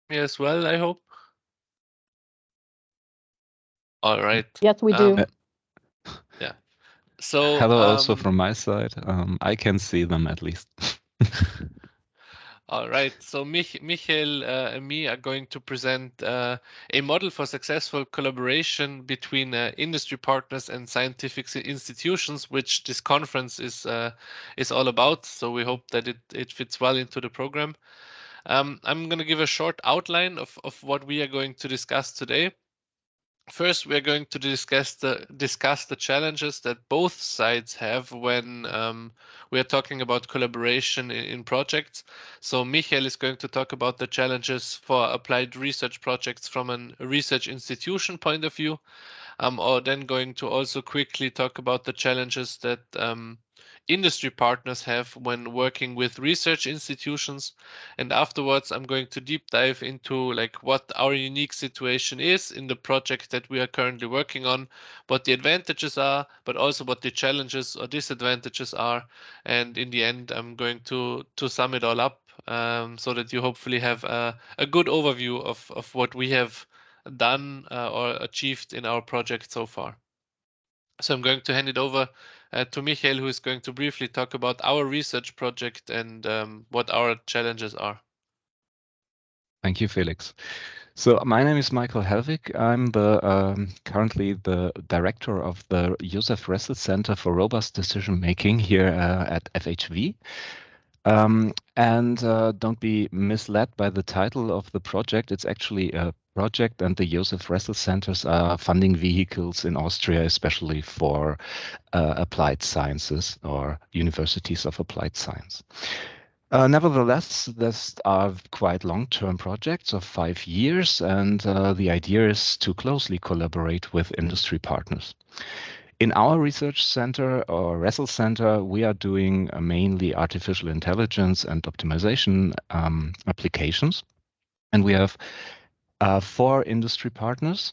me as well, I hope. All right. Yes, we do. Yeah. So, Hello also from my side. I can see them at least. all right. So Michael and me are going to present a model for successful collaboration between industry partners and scientific institutions, which this conference is all about. So we hope that it fits well into the program. I'm going to give a short outline of what we are going to discuss today. First, we are going to discuss the challenges that both sides have when we are talking about collaboration in projects. So Michael is going to talk about the challenges for applied research projects from a research institution point of view. Or then going to also quickly talk about the challenges that industry partners have when working with research institutions. And afterwards, I'm going to deep dive into like what our unique situation is in the project that we are currently working on, what the advantages are, but also what the challenges or disadvantages are. And in the end, I'm going to sum it all up so that you hopefully have a good overview of what we have done or achieved in our project so far. So I'm going to hand it over to Michael, who is going to briefly talk about our research project and what our challenges are. Thank you, Felix. So my name is Michael Hellwig. I'm the currently the director of the Josef Ressel Center for Robust Decision Making here at FHV. And don't be misled by the title of the project. It's actually a project, and the Josef Ressel Centers are funding vehicles in Austria, especially for applied sciences or universities of applied science. Nevertheless, these are quite long-term projects of 5 years, and the idea is to closely collaborate with industry partners. In our research center or Ressel Center, we are doing mainly artificial intelligence and optimization applications. And we have 4 industry partners,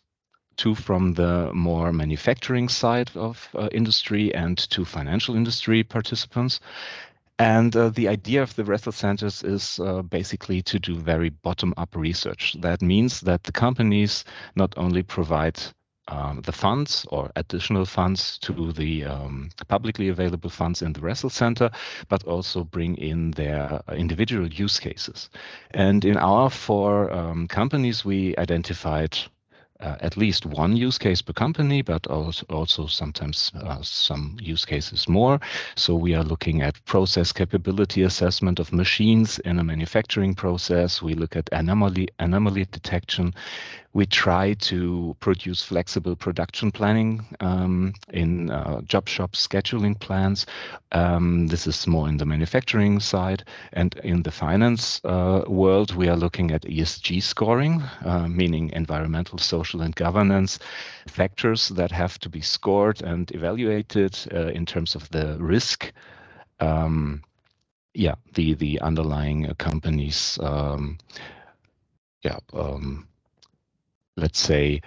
2 from the more manufacturing side of industry and 2 financial industry participants. And the idea of the Ressel Centers is basically to do very bottom-up research. That means that the companies not only provide the funds or additional funds to the publicly available funds in the Ressel Center, but also bring in their individual use cases. And in our 4 companies, we identified at least one use case per company, but also sometimes some use cases more. So we are looking at process capability assessment of machines in a manufacturing process. We look at anomaly detection. We try to produce flexible production planning in job shop scheduling plans. This is more in the manufacturing side. And in the finance world, we are looking at ESG scoring, meaning environmental, social, and governance factors that have to be scored and evaluated in terms of the risk. The underlying companies, let's say,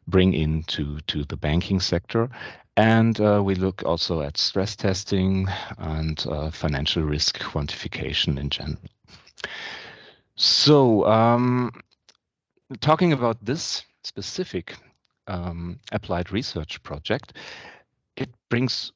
bring into the banking sector. And we look also at stress testing and financial risk quantification in general. So talking about this specific applied research project, it brings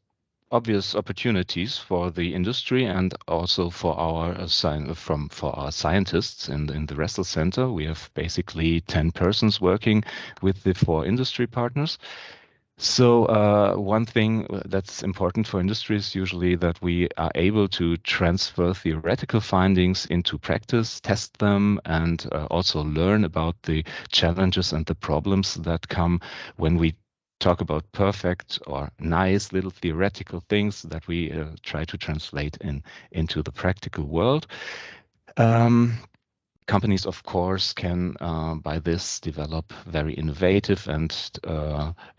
obvious opportunities for the industry and also for our scientists in the Ressel Center. We have basically 10 persons working with the 4 industry partners. So one thing that's important for industry is usually that we are able to transfer theoretical findings into practice, test them, and also learn about the challenges and the problems that come when we talk about perfect or nice little theoretical things that we try to translate into the practical world. Companies, of course, can by this develop very innovative and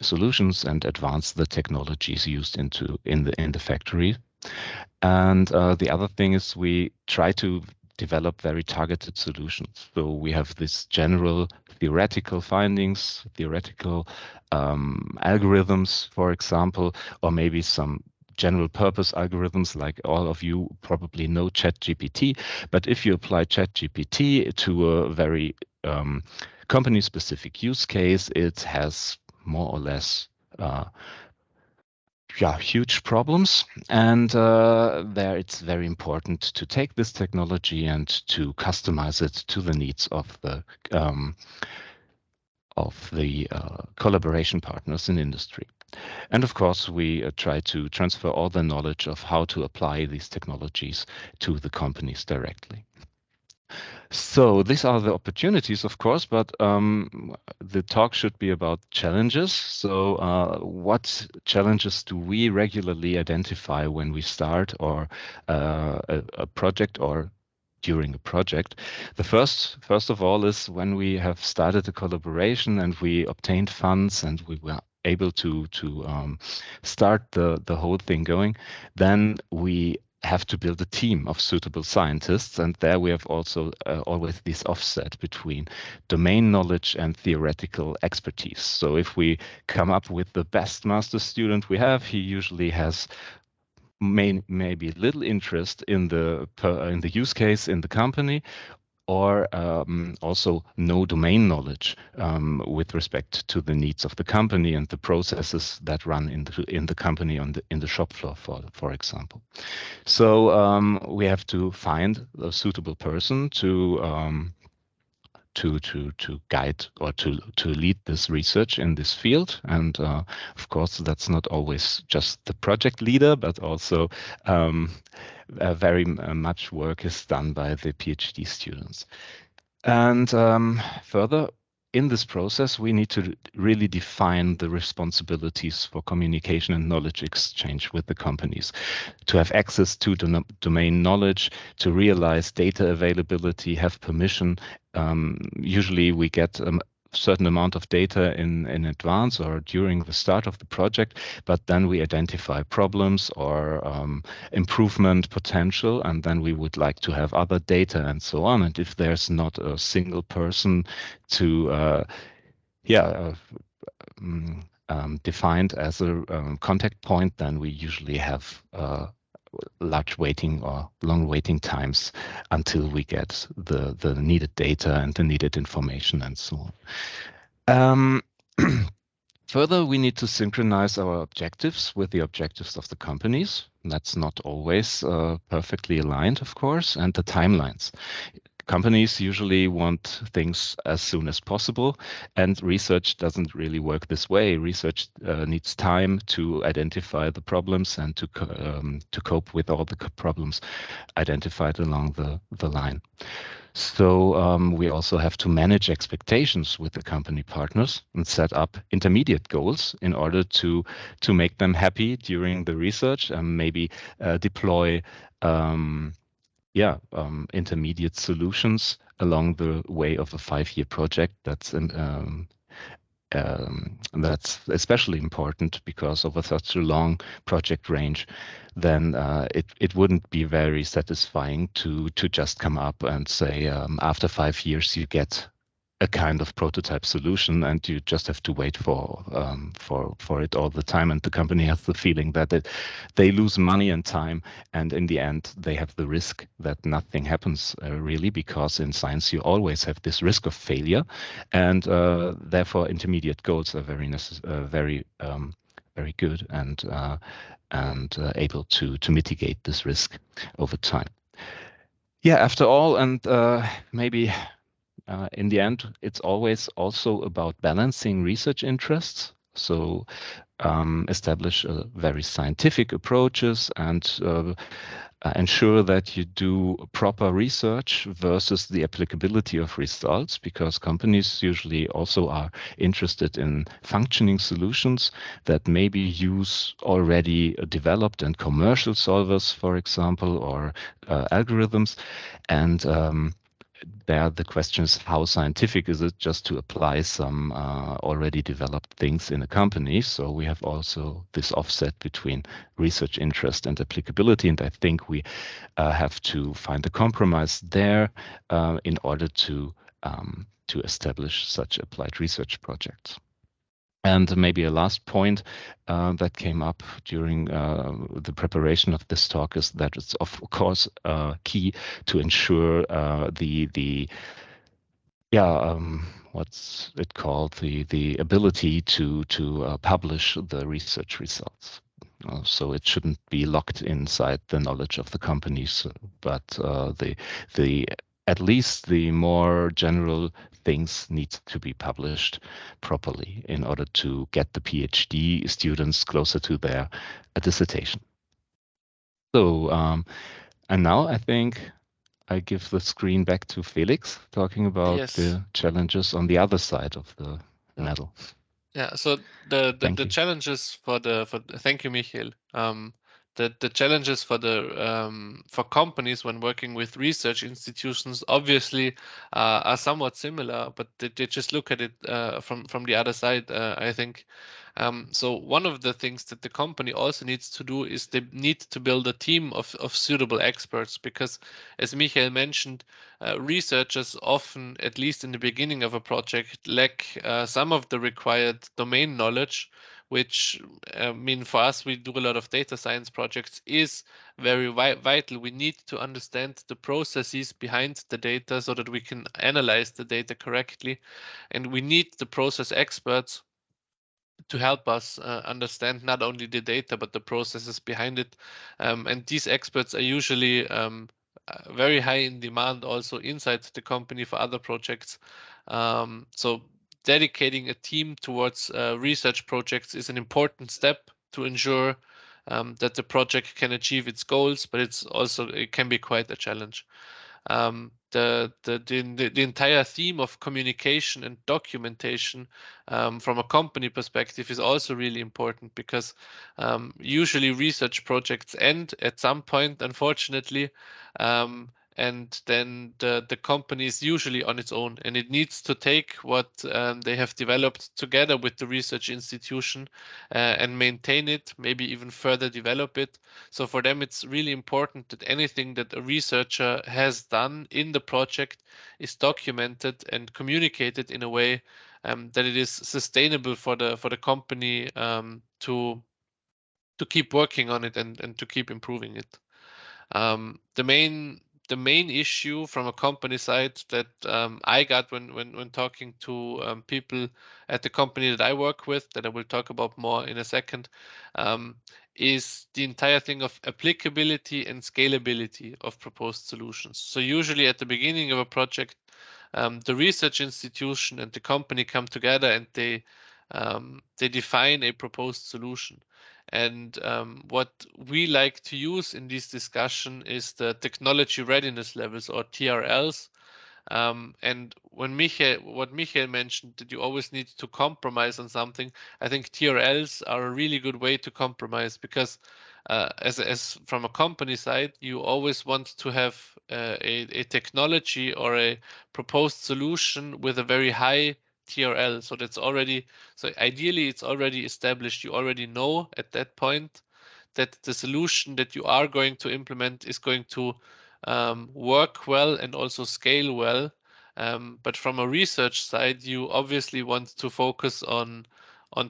solutions and advance the technologies used in the factory. And the other thing is we try to develop very targeted solutions. So we have this general theoretical findings, theoretical algorithms, for example, or maybe some general purpose algorithms, like all of you probably know ChatGPT. But if you apply ChatGPT to a very company-specific use case, it has more or less huge problems. And there it's very important to take this technology and to customize it to the needs of the collaboration partners in industry. And of course, we try to transfer all the knowledge of how to apply these technologies to the companies directly. So these are the opportunities, of course, but the talk should be about challenges. So what challenges do we regularly identify when we start or a project or during a project? The first of all is when we have started a collaboration and we obtained funds and we were able to start the whole thing going, then we have to build a team of suitable scientists, and there we have also always this offset between domain knowledge and theoretical expertise. So if we come up with the best master student we have, he usually has maybe little interest in the use case in the company, or also no domain knowledge with respect to the needs of the company and the processes that run in the company in the shop floor, for example. So we have to find a suitable person to guide or to lead this research in this field. And of course, that's not always just the project leader, but also very much work is done by the PhD students. And further, in this process, we need to really define the responsibilities for communication and knowledge exchange with the companies, to have access to domain knowledge, to realize data availability, have permission. Usually we get certain amount of data in advance or during the start of the project, but then we identify problems or improvement potential, and then we would like to have other data and so on. And if there's not a single person to defined as a contact point, then we usually have large waiting or long waiting times until we get the needed data and the needed information and so on. Further, we need to synchronize our objectives with the objectives of the companies. That's not always perfectly aligned, of course, and the timelines. Companies usually want things as soon as possible, and research doesn't really work this way. Research needs time to identify the problems and to cope with all the problems identified along the line. So we also have to manage expectations with the company partners and set up intermediate goals in order to make them happy during the research and maybe deploy intermediate solutions along the way of a 5-year project. That's especially important because over such a long project range, then it wouldn't be very satisfying to just come up and say after 5 years you get a kind of prototype solution and you just have to wait for it all the time, and the company has the feeling that they lose money and time, and in the end they have the risk that nothing happens really, because in science you always have this risk of failure, and therefore intermediate goals are very good and able to mitigate this risk over time. Yeah, after all, and maybe in the end, it's always also about balancing research interests. So establish very scientific approaches and ensure that you do proper research versus the applicability of results, because companies usually also are interested in functioning solutions that maybe use already developed and commercial solvers, for example, or algorithms. And there the question is, how scientific is it just to apply some already developed things in a company? So we have also this offset between research interest and applicability, and I think we have to find a compromise there in order to establish such applied research projects. And maybe a last point that came up during the preparation of this talk is that it's of course key to ensure the what's it called, the ability to publish the research results. So it shouldn't be locked inside the knowledge of the companies, but the at least the more general things need to be published properly in order to get the PhD students closer to their dissertation. So, and now I think I give the screen back to Felix, talking about Yes. the challenges on the other side of the Yeah. medal. Yeah, so the Thank you. challenges thank you, Michael. The challenges for companies when working with research institutions obviously are somewhat similar, but they just look at it from the other side. I think. So one of the things that the company also needs to do is they need to build a team of suitable experts because, as Michael mentioned, researchers often, at least in the beginning of a project, lack some of the required domain knowledge, which I mean for us, we do a lot of data science projects, is very vital. We need to understand the processes behind the data so that we can analyze the data correctly, and we need the process experts to help us understand not only the data but the processes behind it. And these experts are usually very high in demand also inside the company for other projects. So dedicating a team towards research projects is an important step to ensure that the project can achieve its goals, but it can be quite a challenge. The entire theme of communication and documentation from a company perspective is also really important because usually research projects end at some point, unfortunately, and then the company is usually on its own and it needs to take what they have developed together with the research institution and maintain it, maybe even further develop it. So for them, it's really important that anything that a researcher has done in the project is documented and communicated in a way that it is sustainable for the company to keep working on it and to keep improving it. The main issue from a company side that I got when talking to people at the company that I work with, that I will talk about more in a second, um, is the entire thing of applicability and scalability of proposed solutions. So usually at the beginning of a project, the research institution and the company come together and they define a proposed solution. And what we like to use in this discussion is the technology readiness levels or TRLs. And what Michael mentioned, that you always need to compromise on something, I think TRLs are a really good way to compromise because, as from a company side, you always want to have a technology or a proposed solution with a very high TRL. So ideally it's already established. You already know at that point that the solution that you are going to implement is going to work well and also scale well. But from a research side, you obviously want to focus on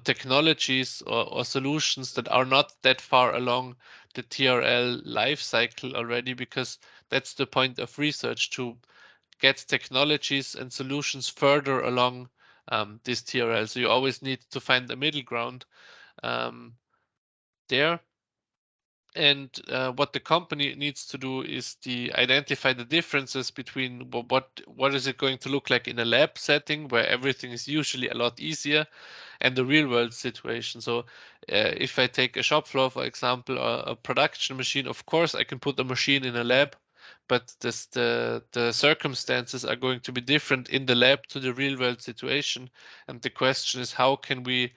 technologies or solutions that are not that far along the TRL life cycle already, because that's the point of research, to get technologies and solutions further along this TRL. So you always need to find a middle ground um, there. And what the company needs to do is identify the differences between what is it going to look like in a lab setting where everything is usually a lot easier, and the real world situation. So if I take a shop floor, for example, or a production machine, of course I can put a machine in a lab, but the circumstances are going to be different in the lab to the real world situation. And the question is, how can we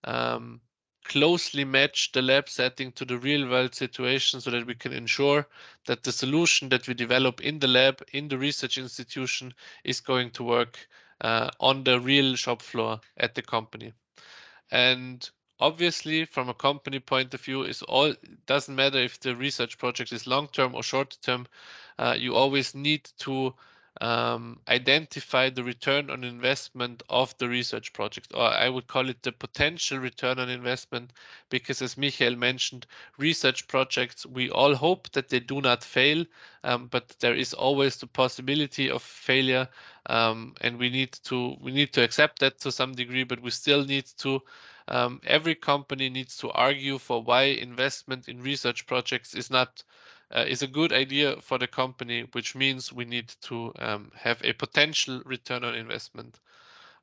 um, closely match the lab setting to the real world situation so that we can ensure that the solution that we develop in the lab, in the research institution, is going to work on the real shop floor at the company. And obviously, from a company point of view, it doesn't matter if the research project is long term or short term. You always need to identify the return on investment of the research project, or I would call it the potential return on investment, because as Michael mentioned, research projects, we all hope that they do not fail, but there is always the possibility of failure, and we need to accept that to some degree, but we still need to every company needs to argue for why investment in research projects is a good idea for the company, which means we need to have a potential return on investment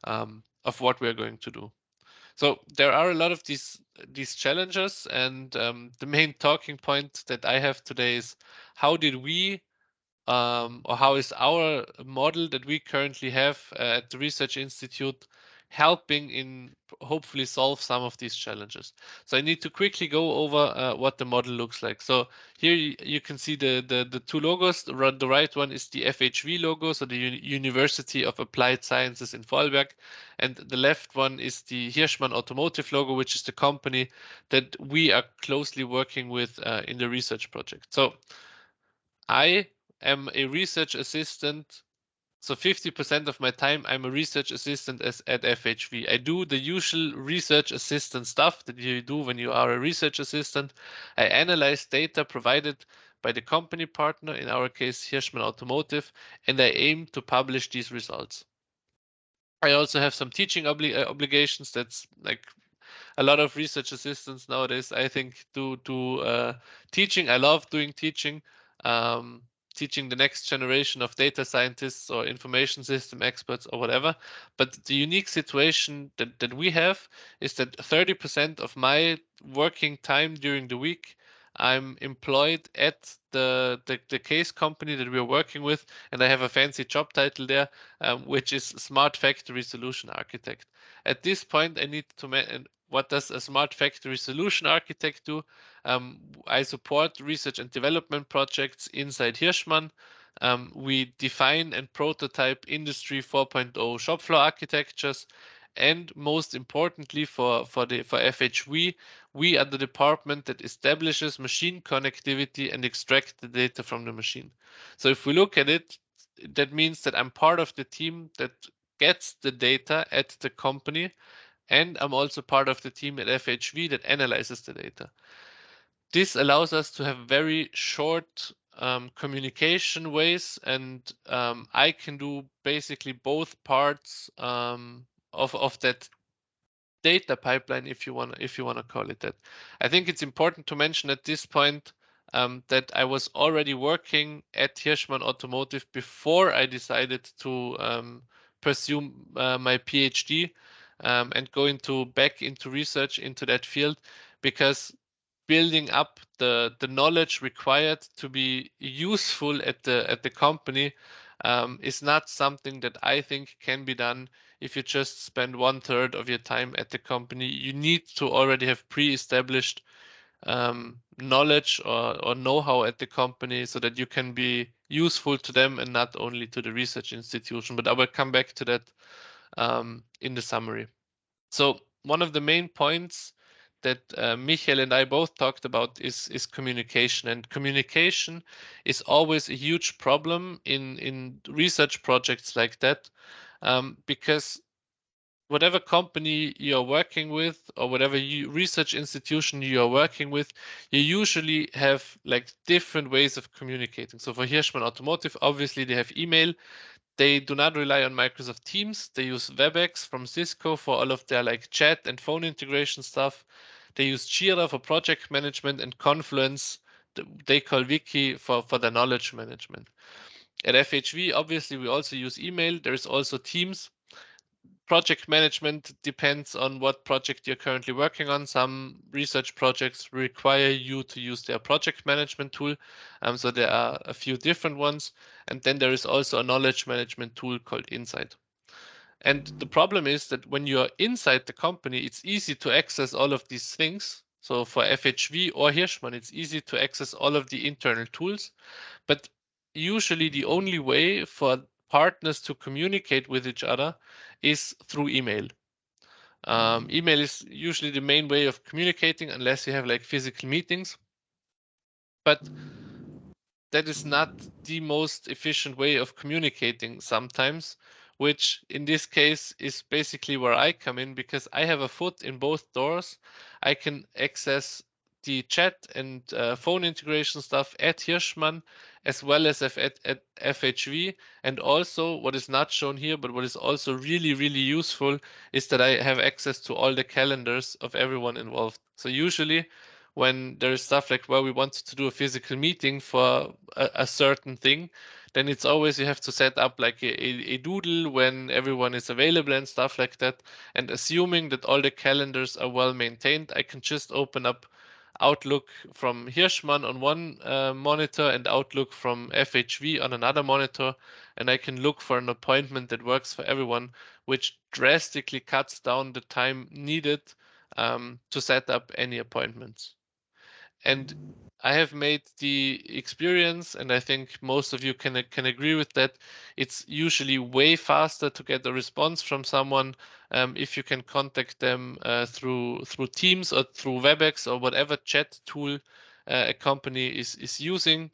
of what we are going to do. So there are a lot of these challenges, and the main talking point that I have today is how did we or how is our model that we currently have at the Research Institute helping in hopefully solve some of these challenges. So I need to quickly go over what the model looks like. So here you can see the two logos. The right one is the FHV logo, so the University of Applied Sciences in Vorarlberg, and the left one is the Hirschmann Automotive logo, which is the company that we are closely working with in the research project. So I am a research assistant. So 50% of my time, I'm a research assistant at FHV. I do the usual research assistant stuff that you do when you are a research assistant. I analyze data provided by the company partner, in our case, Hirschmann Automotive, and I aim to publish these results. I also have some teaching obligations. That's like a lot of research assistants nowadays, I think, do teaching. I love doing teaching, um, teaching the next generation of data scientists or information system experts or whatever. But the unique situation that we have is that 30% of my working time during the week, I'm employed at the case company that we're working with, and I have a fancy job title there, which is Smart Factory Solution Architect. At this point, I need to what does a smart factory solution architect do? I support research and development projects inside Hirschmann. We define and prototype Industry 4.0 shop floor architectures. And most importantly for FHV, we are the department that establishes machine connectivity and extract the data from the machine. So if we look at it, that means that I'm part of the team that gets the data at the company, and I'm also part of the team at FHV that analyzes the data. This allows us to have very short communication ways, and I can do basically both parts of that data pipeline, if you want to call it that. I think it's important to mention at this point that I was already working at Hirschmann Automotive before I decided to pursue my PhD and go back into research into that field, because building up the knowledge required to be useful at the company is not something that I think can be done if you just spend 1/3 of your time at the company. You need to already have pre-established knowledge or know-how at the company so that you can be useful to them and not only to the research institution. But I will come back to that in the summary. So one of the main points that Michael and I both talked about is communication, and communication is always a huge problem in research projects like that, because whatever company you're working with or whatever research institution you are working with, you usually have like different ways of communicating. So for Hirschmann Automotive, obviously they have email. They do not rely on Microsoft Teams. They use WebEx from Cisco for all of their like chat and phone integration stuff. They use Jira for project management and Confluence, they call Wiki for their knowledge management. At FHV, obviously, we also use email. There's also Teams. Project management depends on what project you're currently working on. Some research projects require you to use their project management tool. So there are a few different ones. And then there is also a knowledge management tool called Insight. And the problem is that when you're inside the company, it's easy to access all of these things. So for FHV or Hirschmann, it's easy to access all of the internal tools. But usually the only way for partners to communicate with each other is through email. Email is usually the main way of communicating unless you have like physical meetings. But that is not the most efficient way of communicating sometimes, which in this case is basically where I come in, because I have a foot in both doors. I can access the chat and phone integration stuff at Hirschmann as well as at FHV. And also, what is not shown here, but what is also really, really useful, is that I have access to all the calendars of everyone involved. So usually when there is stuff like, well, we want to do a physical meeting for a certain thing, then it's always you have to set up like a doodle when everyone is available and stuff like that. And assuming that all the calendars are well maintained, I can just open up Outlook from Hirschmann on one monitor and Outlook from FHV on another monitor, and I can look for an appointment that works for everyone, which drastically cuts down the time needed to set up any appointments. And I have made the experience, and I think most of you can agree with that. It's usually way faster to get a response from someone if you can contact them through Teams or through WebEx or whatever chat tool a company is using,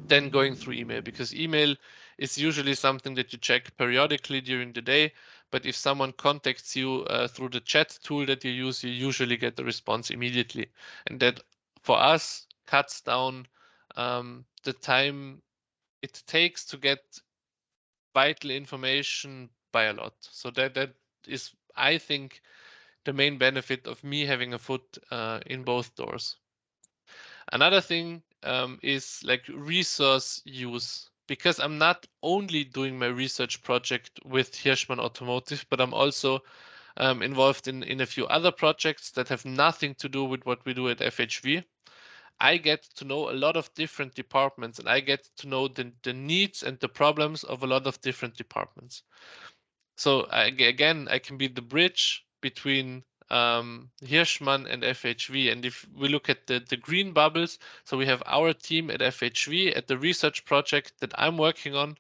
than going through email, because email is usually something that you check periodically during the day. But if someone contacts you through the chat tool that you use, you usually get the response immediately. And that for us cuts down the time it takes to get vital information by a lot. So that is, I think, the main benefit of me having a foot in both doors. Another thing is like resource use, because I'm not only doing my research project with Hirschmann Automotive, but I'm also involved in a few other projects that have nothing to do with what we do at FHV. I get to know a lot of different departments, and I get to know the needs and the problems of a lot of different departments. So again, I can be the bridge between Hirschmann and FHV. And if we look at the green bubbles, so we have our team at FHV at the research project that I'm working on,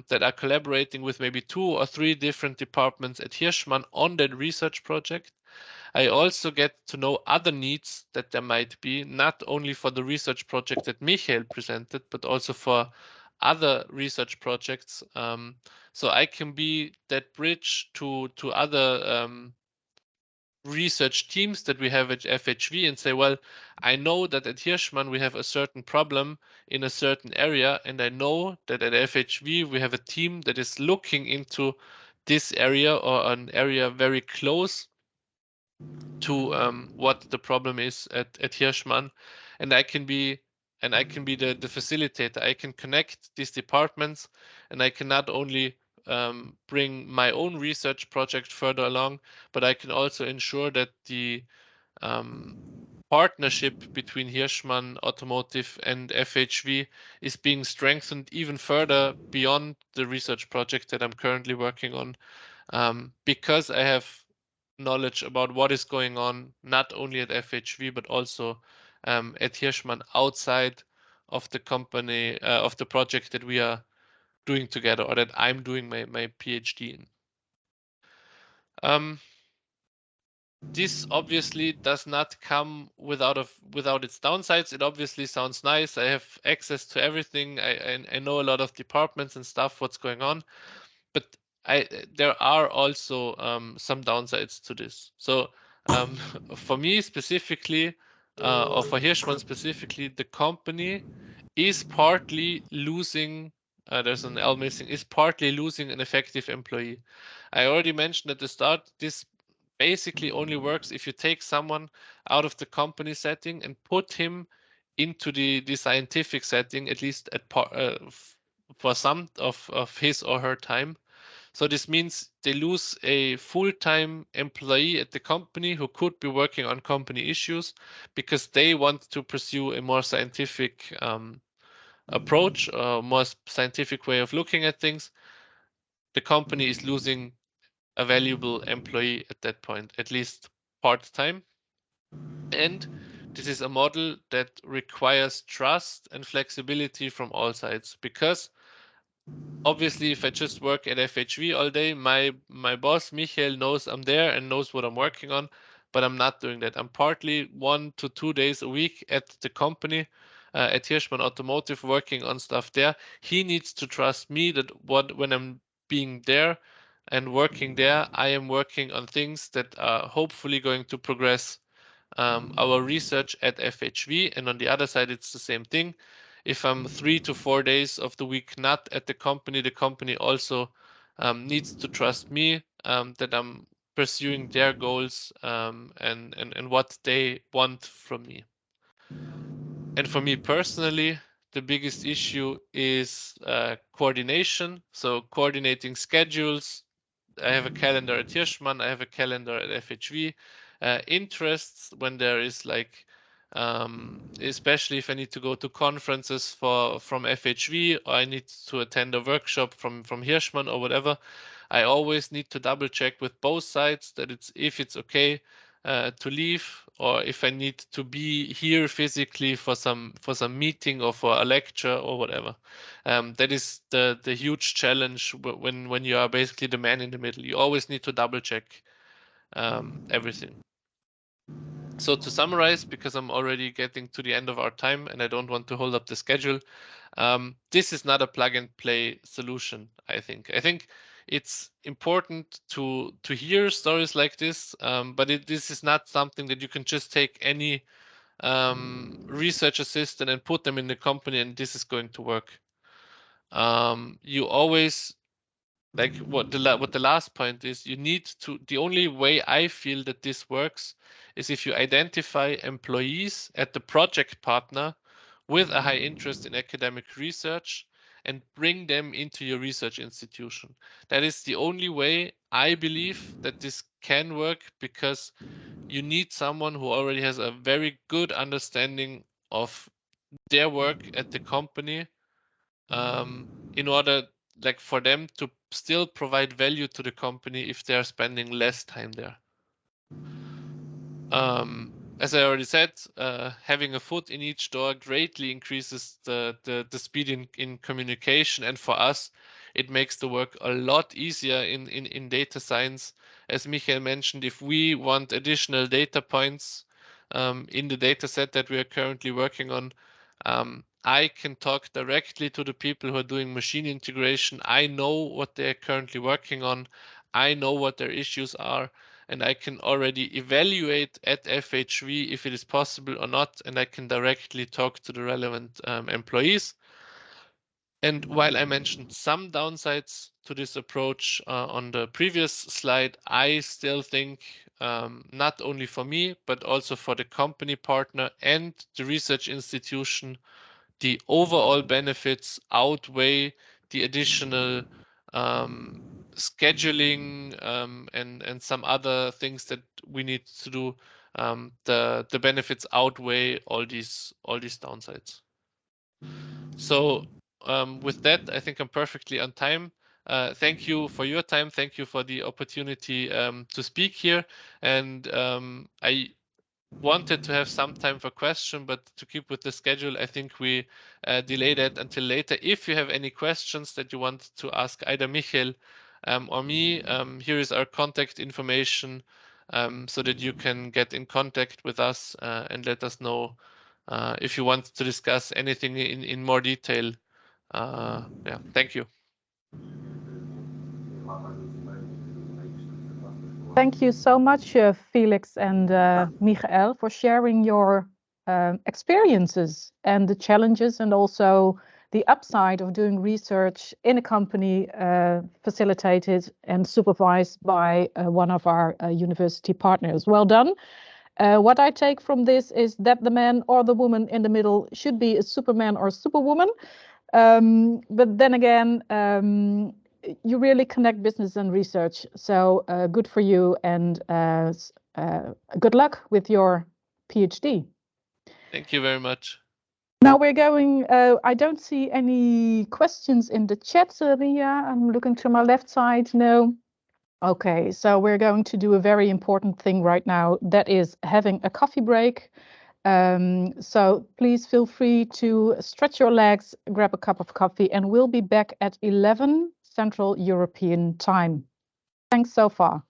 that are collaborating with maybe 2 or 3 different departments at Hirschmann on that research project. I also get to know other needs that there might be, not only for the research project that Michael presented, but also for other research projects. So I can be that bridge to other research teams that we have at FHV and say, well, I know that at Hirschmann we have a certain problem in a certain area, and I know that at FHV we have a team that is looking into this area or an area very close to what the problem is at Hirschmann, and I can be the facilitator. I can connect these departments, and I can not only bring my own research project further along, but I can also ensure that the um, partnership between Hirschmann Automotive and FHV is being strengthened even further beyond the research project that I'm currently working on, because I have knowledge about what is going on, not only at FHV, but also at Hirschmann outside of the company, of the project that we are doing together, or that I'm doing my PhD in. This obviously does not come without its downsides. It obviously sounds nice. I have access to everything. I know a lot of departments and stuff, what's going on, but there are also some downsides to this. So for me specifically, or for Hirschmann specifically, the company is partly losing. There's an L missing. Is partly losing an effective employee. I already mentioned at the start. This basically only works if you take someone out of the company setting and put him into the scientific setting, at least for some of his or her time. So this means they lose a full-time employee at the company who could be working on company issues because they want to pursue a more scientific approach, a more scientific way of looking at things. The company is losing a valuable employee at that point, at least part-time. And this is a model that requires trust and flexibility from all sides, because obviously if I just work at FHV all day, my boss Michael knows I'm there and knows what I'm working on, but I'm not doing that. I'm partly 1 to 2 days a week at the company, at Hirschmann Automotive working on stuff there. He needs to trust me that when I'm being there and working there, I am working on things that are hopefully going to progress our research at FHV. And on the other side, it's the same thing. If I'm 3 to 4 days of the week not at the company also needs to trust me that I'm pursuing their goals and what they want from me. And for me personally, the biggest issue is coordination. So coordinating schedules. I have a calendar at Hirschmann. I have a calendar at FHV. Interests when there is like, especially if I need to go to conferences from FHV or I need to attend a workshop from Hirschmann or whatever. I always need to double check with both sides that if it's okay to leave, or if I need to be here physically for some meeting or for a lecture or whatever. That is the huge challenge when you are basically the man in the middle. You always need to double check everything. So to summarize, because I'm already getting to the end of our time and I don't want to hold up the schedule, this is not a plug and play solution. I think it's important to hear stories like this, but this is not something that you can just take any research assistant and put them in the company and this is going to work. You always, like what the last point is, you need to, the only way I feel that this works is if you identify employees at the project partner with a high interest in academic research and bring them into your research institution. That is the only way I believe that this can work, because you need someone who already has a very good understanding of their work at the company in order, like, for them to still provide value to the company if they are spending less time there. As I already said, having a foot in each door greatly increases the speed in communication, and for us, it makes the work a lot easier in data science. As Michael mentioned, if we want additional data points in the data set that we are currently working on, I can talk directly to the people who are doing machine integration. I know what they're currently working on. I know what their issues are, and I can already evaluate at FHV if it is possible or not, and I can directly talk to the relevant employees. And while I mentioned some downsides to this approach on the previous slide, I still think not only for me, but also for the company partner and the research institution, the overall benefits outweigh the additional scheduling and some other things that we need to do. The benefits outweigh all these downsides. So with that, I think I'm perfectly on time. Thank you for your time. Thank you for the opportunity to speak here. And I wanted to have some time for question, but to keep with the schedule, I think we delay that until later. If you have any questions that you want to ask either Michael or me, here is our contact information so that you can get in contact with us and let us know if you want to discuss anything in more detail. Yeah, thank you. Thank you so much, Felix and Michael, for sharing your experiences and the challenges and also the upside of doing research in a company facilitated and supervised by one of our university partners. Well done. What I take from this is that the man or the woman in the middle should be a superman or superwoman. But then again, you really connect business and research. So good for you, and good luck with your PhD. Thank you very much. Now we're going, I don't see any questions in the chat, Ria. I'm looking to my left side. No. Okay, so we're going to do a very important thing right now. That is having a coffee break. So please feel free to stretch your legs, grab a cup of coffee, and we'll be back at 11 Central European time. Thanks so far.